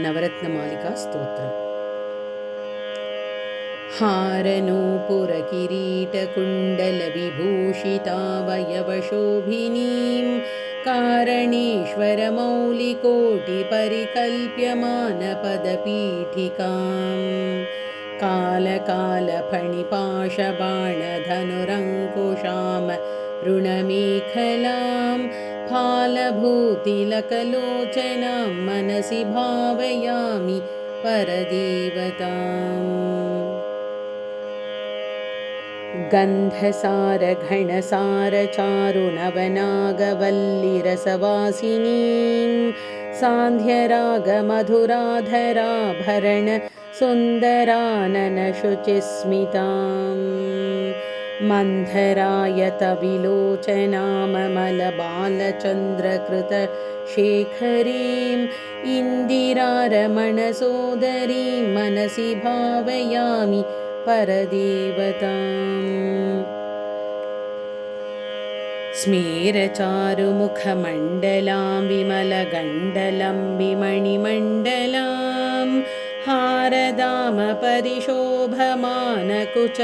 नवरत्नमालिका स्तोत्रम्। हारनूपुरकिरीटकुण्डलविभूषितावयवशोभिनीं कारणेश्वरमौलिकोटिपरिकल्प्यमानपदपीठिकाम् कालकालफणिपाशबाणधनुरङ्कुशां ऋणमेखलां फालभूतिलकलोचनां मनसि भावयामि परदेवताम्। गन्धसारघणसारचारुनवनागवल्लिरसवासिनीं सान्ध्यरागमधुराधराभरण सुन्दराननशुचिस्मिताम् मन्थरायतविलोचनाममलबालचन्द्रकृतशेखरीम् इन्दिरारमणसोदरीं मनसि भावयामि परदेवताम्। स्मेरचारुमुखमण्डलां विमलगण्डलम्बिमणिमण्डलां हारदामपरिशोभमानकुच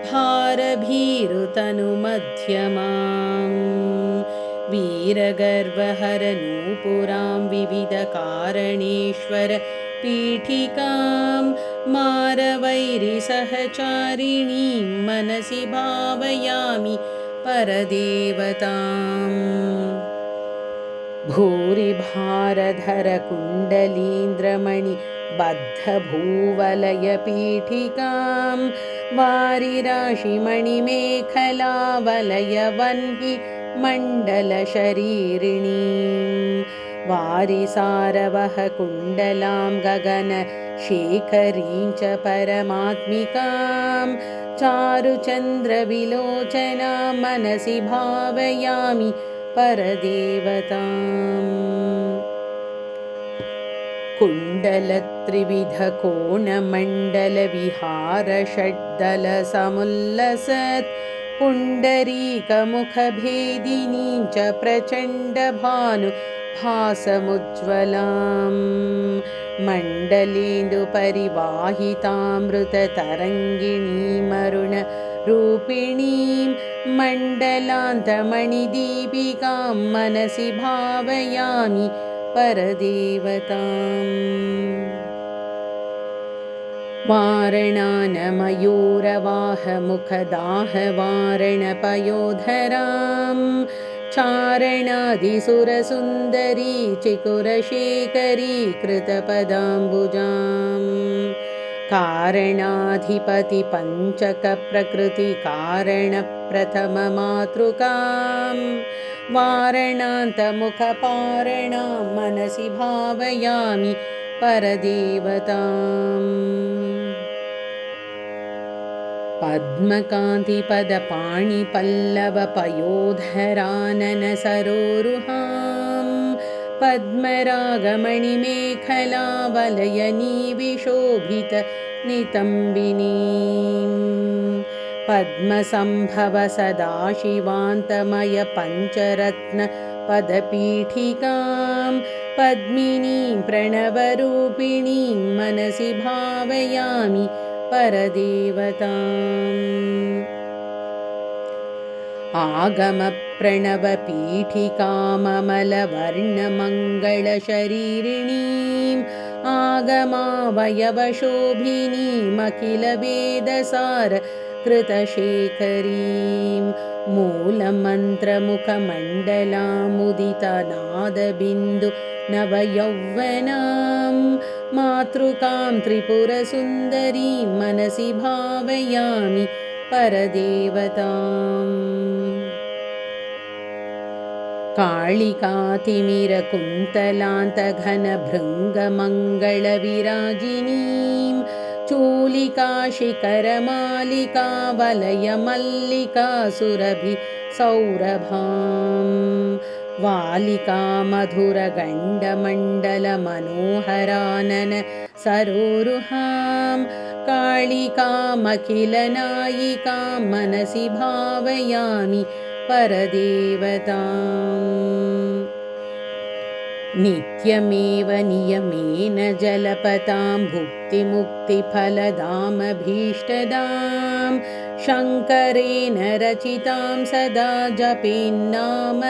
भारभीरुतनुमध्यमाम् वीरगर्वहरनूपुरां विविधकारणेश्वर पीठिकां मारवैरिसहचारिणीं मनसि भावयामि परदेवताम्। भूरिभारधरकुण्डलीन्द्रमणि बद्धभूवलयपीठिकां वारिराशिमणिमेखलावलयवह्नि मण्डलशरीरिणीं वारिसारवहकुण्डलां गगनशेखरीं च परमात्मिकां चारुचन्द्रविलोचनां मनसि भावयामि परदेवताम्। कुण्डलत्रिविधकोणमण्डलविहारषड्दलसमुल्लसत् पुण्डरीकमुखभेदिनीं च प्रचण्डभानुभासमुज्ज्वलां मण्डलेन्दुपरिवाहितामृततरङ्गिणीमरुणरूपिणीं मण्डलान्तमणिदीपिकां मनसि भावयामि परदेवताम्। वारणानमयूरवाहमुखदाहवारणपयोधरां चारणादिसुरसुन्दरी चिकुरशेखरी कृतपदाम्बुजां कारणाधिपतिपञ्चकप्रकृतिकारणप्रथममातृकां वारणान्तमुखपारणां मनसि भावयामि परदेवताम्। पद्मकान्तिपदपाणिपल्लवपयोधराननसरोरुहां पद्मरागमणिमेखलावलयनीविशोभितनितम्बिनीं पद्मसम्भवसदाशिवान्तमयपञ्चरत्नपदपीठिकां पद्मिनीं प्रणवरूपिणीं मनसि भावयामि परदेवताम्। आगमप्रणवपीठिकाममलवर्णमङ्गलशरीरिणीम् आगमावयवशोभिनीमखिलवेदसार कृतशेखरीं मूलमन्त्रमुखमण्डलामुदितनादबिन्दु नवयौवनां मातृकां त्रिपुरसुन्दरीं मनसि भावयामि परदेवताम्। काళिकातिमिरकुन्तलान्तघनभृङ्गमङ्गलविराजिनीं चूलिकाशिखरमालिकावलयमल्लिकासुरभिसौरभां वालिकामधुरगण्डमण्डलमनोहरानन सरोरुहां काళिकामखिलनायिकां मनसि भावयामि परदेवताम्। नित्यमेव नियमेन जलपतां भुक्तिमुक्तिफलदामभीष्टदां शङ्करेण रचितां सदा जपेन्नाम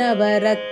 नवरत्नमालिकाम्